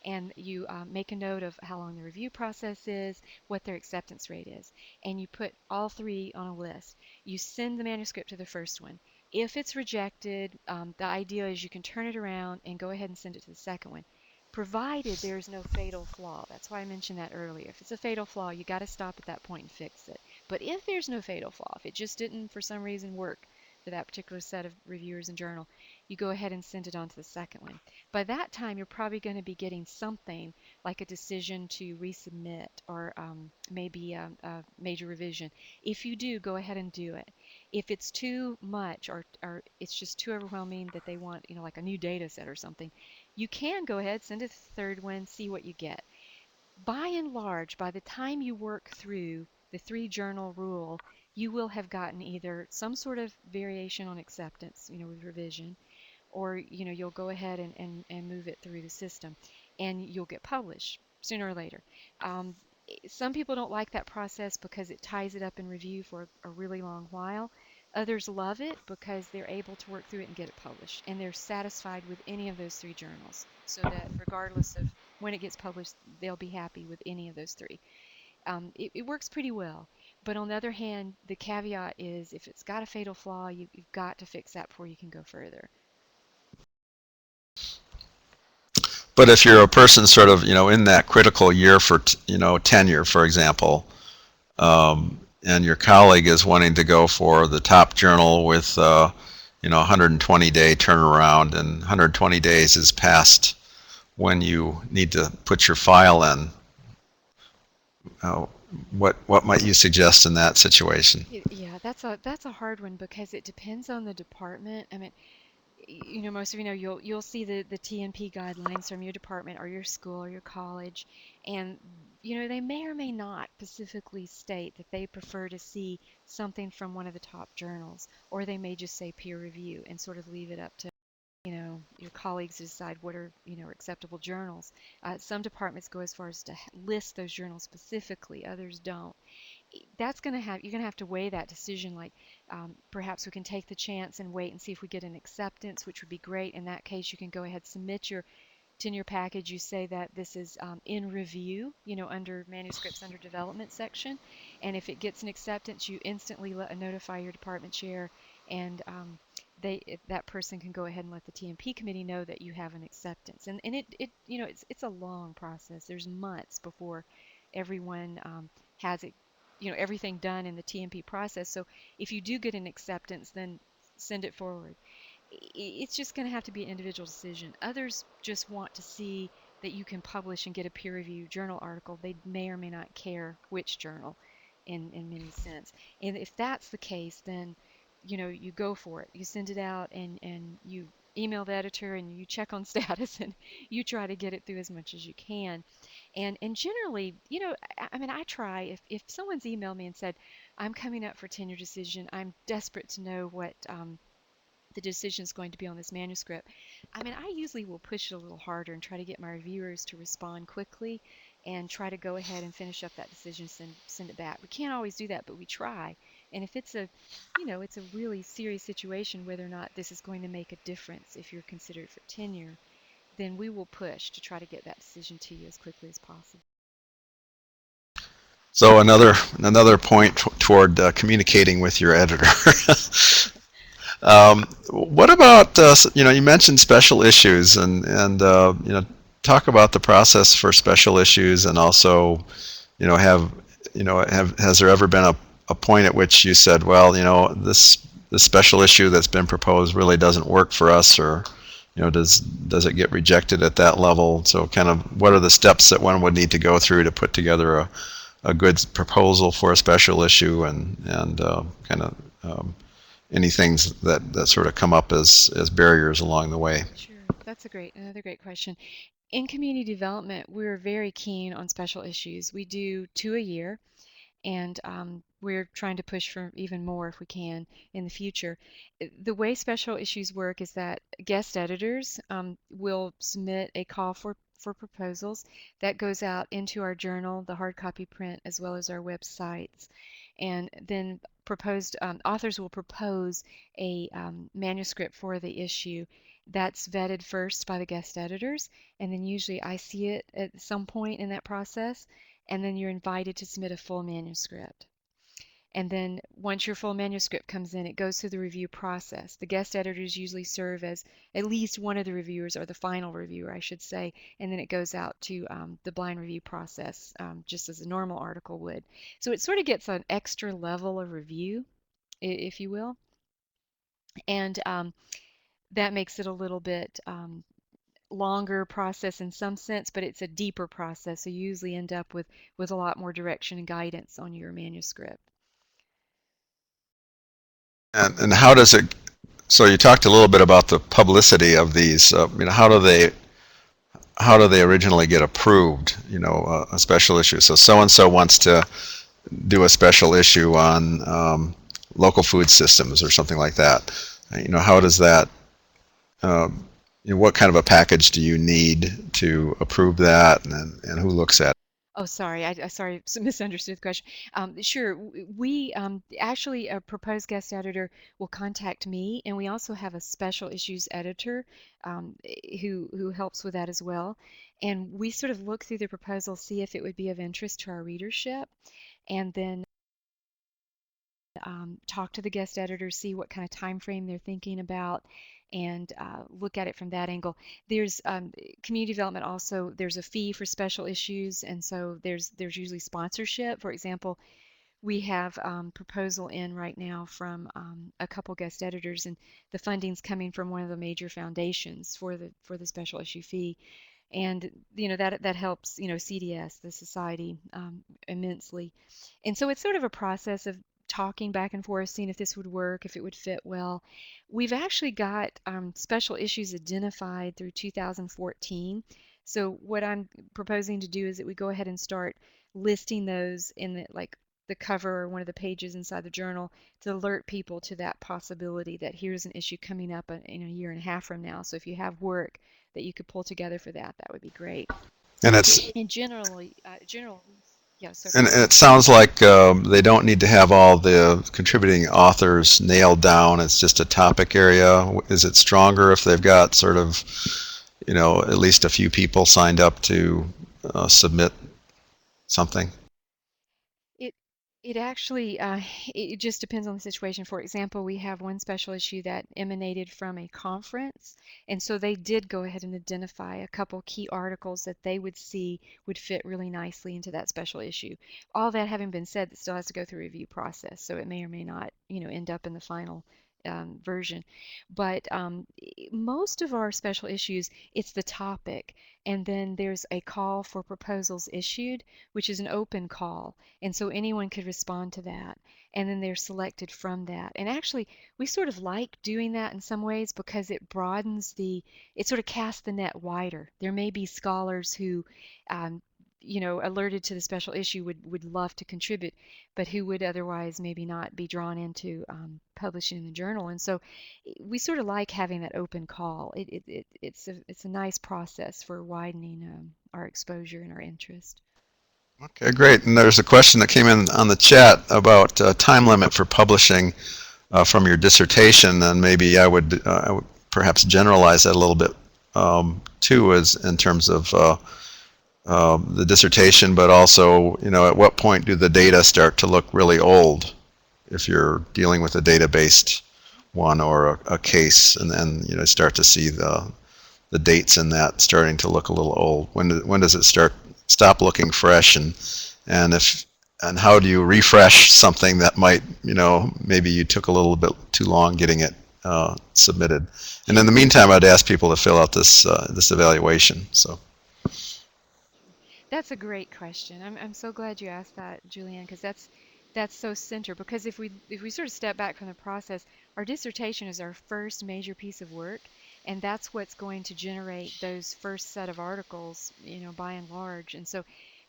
and you make a note of how long the review process is, what their acceptance rate is, and you put all three on a list. You send the manuscript to the first one. If it's rejected, the idea is you can turn it around and go ahead and send it to the second one, provided there's no fatal flaw. That's why I mentioned that earlier. If it's a fatal flaw, you got to stop at that point and fix it. But if there's no fatal flaw, if it just didn't for some reason work for that particular set of reviewers and journal, you go ahead and send it on to the second one. By that time, you're probably going to be getting something like a decision to resubmit or maybe a major revision. If you do, go ahead and do it. If it's too much or it's just too overwhelming that they want, like a new data set or something, you can go ahead, send it to the third one, see what you get. By and large, by the time you work through the three journal rule, you will have gotten either some sort of variation on acceptance, with revision, or you'll go ahead and move it through the system and you'll get published sooner or later. um, some people don't like that process because it ties it up in review for a really long while. Others love it because they're able to work through it and get it published, and they're satisfied with any of those three journals, so that regardless of when it gets published, they'll be happy with any of those three. It works pretty well. But on the other hand, the caveat is if it's got a fatal flaw, you've got to fix that before you can go further. But if you're a person sort of in that critical year for tenure, for example, and your colleague is wanting to go for the top journal with 120-day turnaround, and 120 days is past when you need to put your file in. Uh, what might you suggest in that situation? Yeah, that's a hard one because it depends on the department. I mean, most of you'll see the TNP guidelines from your department or your school or your college, and they may or may not specifically state that they prefer to see something from one of the top journals, or they may just say peer review and sort of leave it up to your colleagues to decide what are acceptable journals. Some departments go as far as to list those journals specifically, others don't. That's going to have you're going to have to weigh that decision, like perhaps we can take the chance and wait and see if we get an acceptance, which would be great. In that case, you can go ahead, submit your tenure package. You say that this is in review, under manuscripts under development section, and if it gets an acceptance, you instantly notify your department chair, and that person can go ahead and let the TMP committee know that you have an acceptance. And it's a long process. There's months before everyone has it, everything done in the TMP process. So if you do get an acceptance, then send it forward. It's just going to have to be an individual decision. Others just want to see that you can publish and get a peer reviewed journal article. They may or may not care which journal in many sense. And if that's the case, then you go for it. You send it out and you email the editor and you check on status and you try to get it through as much as you can. And generally, I mean, I try if someone's emailed me and said, I'm coming up for tenure decision, I'm desperate to know what the decision is going to be on this manuscript. I mean, I usually will push it a little harder and try to get my reviewers to respond quickly and try to go ahead and finish up that decision, send it back. We can't always do that, but we try. And if it's a really serious situation, whether or not this is going to make a difference if you're considered for tenure, then we will push to try to get that decision to you as quickly as possible. So another point toward communicating with your editor. What about you mentioned special issues and talk about the process for special issues and also have has there ever been a point at which you said, well, this special issue that's been proposed really doesn't work for us, or does it get rejected at that level? So kind of what are the steps that one would need to go through to put together a good proposal for a special issue, and kind of any things that sort of come up as barriers along the way. Sure, that's another great question. In community development, we're very keen on special issues. We do two a year, and we're trying to push for even more if we can in the future. The way special issues work is that guest editors will submit a call for proposals that goes out into our journal, the hard copy print, as well as our websites. And then proposed authors will propose a manuscript for the issue. That's vetted first by the guest editors, and then usually I see it at some point in that process, and then you're invited to submit a full manuscript. And then once your full manuscript comes in, it goes through the review process. The guest editors usually serve as at least one of the reviewers, or the final reviewer, I should say, and then it goes out to the blind review process, just as a normal article would. So it sort of gets an extra level of review, if you will, and that makes it a little bit longer process in some sense, but it's a deeper process. So you usually end up with a lot more direction and guidance on your manuscript. And how does it? So you talked a little bit about the publicity of these. How do they originally get approved? A special issue. So and so wants to do a special issue on local food systems or something like that. How does that? What kind of a package do you need to approve that, and who looks at it? Oh, sorry, sorry, misunderstood the question. Sure, we actually a proposed guest editor will contact me, and we also have a special issues editor who helps with that as well. And we sort of look through the proposal, see if it would be of interest to our readership, and then talk to the guest editor, see what kind of time frame they're thinking about, and look at it from that angle. There's community development also. There's a fee for special issues, and so there's usually sponsorship. For example, we have proposal in right now from a couple guest editors, and the funding's coming from one of the major foundations for the special issue fee, and that helps CDS, the society, immensely. And so it's sort of a process of talking back and forth, seeing if this would work, if it would fit well. We've actually got special issues identified through 2014. So what I'm proposing to do is that we go ahead and start listing those in the cover or one of the pages inside the journal to alert people to that possibility that here's an issue coming up in a year and a half from now. So if you have work that you could pull together for that, that would be great. And it's And general, yeah, so and it sounds like they don't need to have all the contributing authors nailed down. It's just a topic area. Is it stronger if they've got sort of, at least a few people signed up to submit something? It it actually it just depends on the situation. For example, we have one special issue that emanated from a conference, and so they did go ahead and identify a couple key articles that they would see would fit really nicely into that special issue. All that having been said, it still has to go through a review process, so it may or may not, end up in the final version. But most of our special issues, it's the topic, and then there's a call for proposals issued, which is an open call, and so anyone could respond to that. And then they're selected from that. And actually, we sort of like doing that in some ways because it sort of casts the net wider. There may be scholars who, um, alerted to the special issue would love to contribute, but who would otherwise maybe not be drawn into publishing in the journal. And so we sort of like having that open call. It's a nice process for widening our exposure and our interest. Okay, great. And there's a question that came in on the chat about time limit for publishing from your dissertation, and maybe I would perhaps generalize that a little bit too, as in terms of the dissertation, but also, at what point do the data start to look really old if you're dealing with a data-based one or a case, and then start to see the dates in that starting to look a little old. When does it stop looking fresh, and how do you refresh something that might, maybe you took a little bit too long getting it submitted. And in the meantime, I'd ask people to fill out this evaluation. So. That's a great question. I'm so glad you asked that, Julianne, because that's so center. Because if we sort of step back from the process, our dissertation is our first major piece of work, and that's what's going to generate those first set of articles, by and large. And so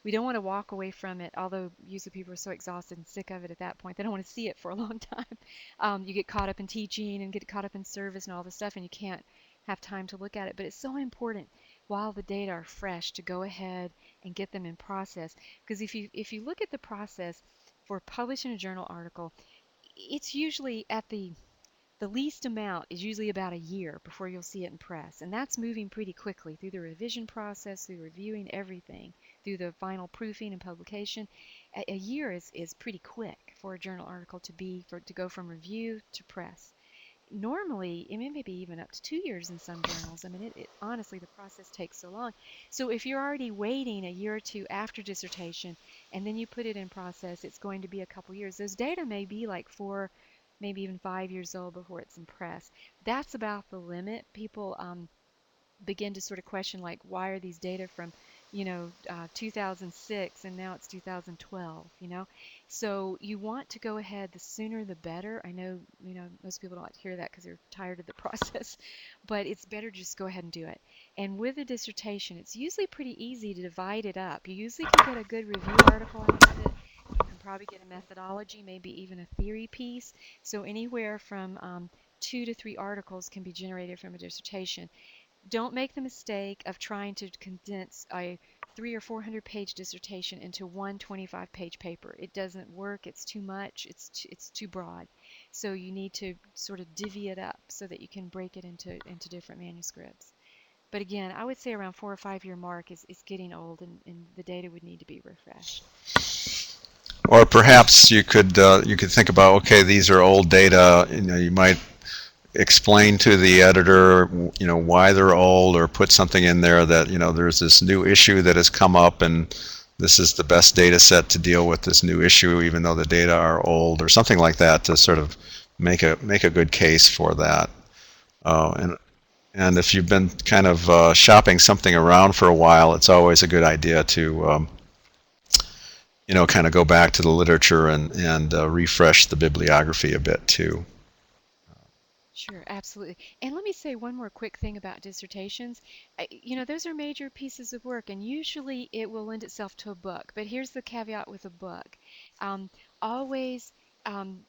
we don't want to walk away from it, although usually people are so exhausted and sick of it at that point, they don't want to see it for a long time. You get caught up in teaching and get caught up in service and all this stuff, and you can't have time to look at it. But it's so important while the data are fresh to go ahead and get them in process. Because if you look at the process for publishing a journal article, it's usually at the least amount is usually about a year before you'll see it in press. And that's moving pretty quickly through the revision process, through reviewing everything, through the final proofing and publication. A year is pretty quick for a journal article to go from review to press. Normally, I mean, maybe even up to 2 years in some journals. I mean, honestly, the process takes so long. So if you're already waiting a year or two after dissertation and then you put it in process, it's going to be a couple years. Those data may be like 4, maybe even 5 years old before it's in press. That's about the limit. People begin to sort of question, like, why are these data from 2006 and now it's 2012. So you want to go ahead, the sooner the better. I know most people don't like to hear that because they're tired of the process, but it's better to just go ahead and do it. And with a dissertation, it's usually pretty easy to divide it up. You usually can get a good review article out of it. You can probably get a methodology, maybe even a theory piece. So anywhere from 2 to 3 articles can be generated from a dissertation. Don't make the mistake of trying to condense a 300 or 400 page dissertation into one 25-page paper. It doesn't work. It's too much. It's too broad. So you need to sort of divvy it up so that you can break it into different manuscripts. But again, I would say around 4 or 5 year mark is getting old, and the data would need to be refreshed. Or perhaps you could think about, okay, these are old data. You might explain to the editor, why they're old, or put something in there that, there's this new issue that has come up, and this is the best data set to deal with this new issue, even though the data are old, or something like that, to sort of make a good case for that. And if you've been kind of shopping something around for a while, it's always a good idea to kind of go back to the literature and refresh the bibliography a bit too. Sure, absolutely. And let me say one more quick thing about dissertations. Those are major pieces of work, and usually it will lend itself to a book. But here's the caveat with a book. Um, Always um,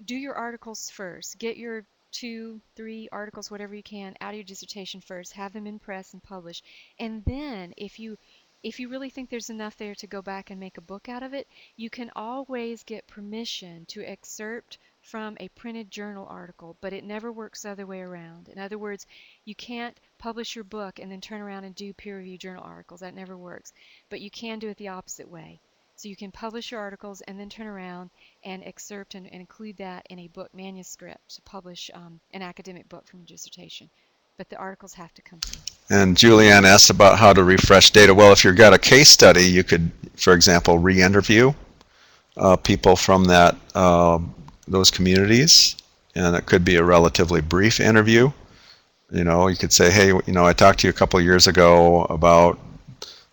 do your articles first. Get your 2, 3 articles, whatever you can, out of your dissertation first. Have them in press and publish. And then if you really think there's enough there to go back and make a book out of it, you can always get permission to excerpt from a printed journal article, but it never works the other way around. In other words, you can't publish your book and then turn around and do peer-reviewed journal articles. That never works. But you can do it the opposite way. So you can publish your articles and then turn around and excerpt and include that in a book manuscript to publish an academic book from your dissertation. But the articles have to come first. And Julianne asked about how to refresh data. Well, if you've got a case study, you could, for example, re-interview people from those communities and it could be a relatively brief interview. You could say, hey, I talked to you a couple of years ago about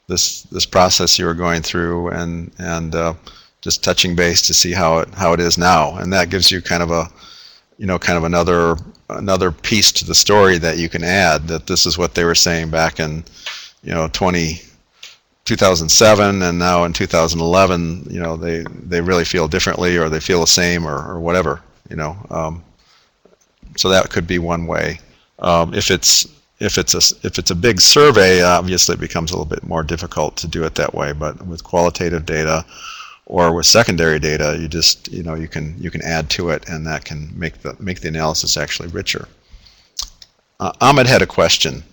this process you were going through, and just touching base to see how it is now, and that gives you kind of another piece to the story that you can add, that this is what they were saying back in 2007, and now in 2011, they really feel differently, or they feel the same, or whatever. So that could be one way. If it's a big survey, obviously it becomes a little bit more difficult to do it that way. But with qualitative data or with secondary data, you can add to it, and that can make the analysis actually richer. Ahmed had a question,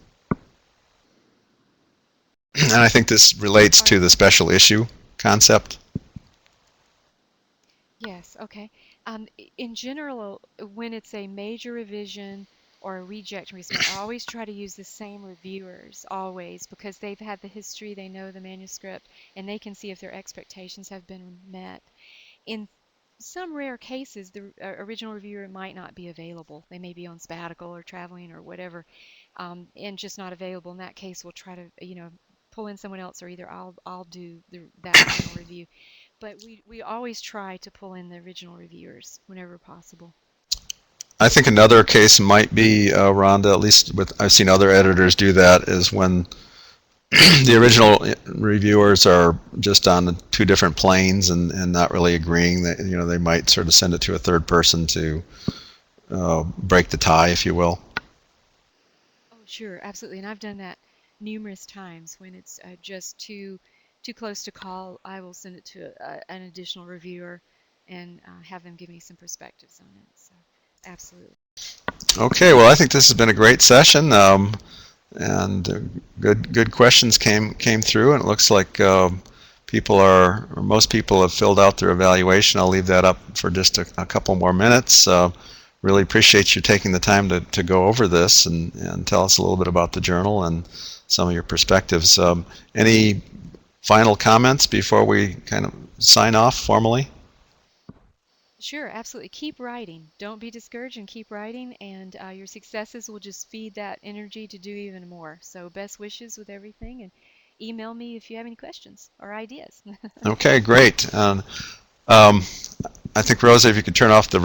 and I think this relates to the special issue concept. Yes, okay. In general, when it's a major revision or a reject resubmit, I always try to use the same reviewers, always, because they've had the history, they know the manuscript, and they can see if their expectations have been met. In some rare cases, the original reviewer might not be available. They may be on sabbatical or traveling or whatever, and just not available. In that case, we'll try to, pull in someone else, or either I'll do that final review. But we always try to pull in the original reviewers whenever possible. I think another case might be, Rhonda, at least I've seen other editors do that, is when the original reviewers are just on two different planes, and not really agreeing. That they might sort of send it to a third person to break the tie, if you will. Oh, sure, absolutely. And I've done that numerous times when it's just too close to call. I will send it to an additional reviewer and have them give me some perspectives on it. So, absolutely. Okay, well, I think this has been a great session, and good questions came through, and it looks like most people have filled out their evaluation. I'll leave that up for just a couple more minutes. Really appreciate you taking the time to go over this and tell us a little bit about the journal and some of your perspectives. Any final comments before we kind of sign off formally? Sure, absolutely. Keep writing. Don't be discouraged and keep writing, and your successes will just feed that energy to do even more. So, best wishes with everything, and email me if you have any questions or ideas. Okay, great. Um, I think, Rosa, if you could turn off the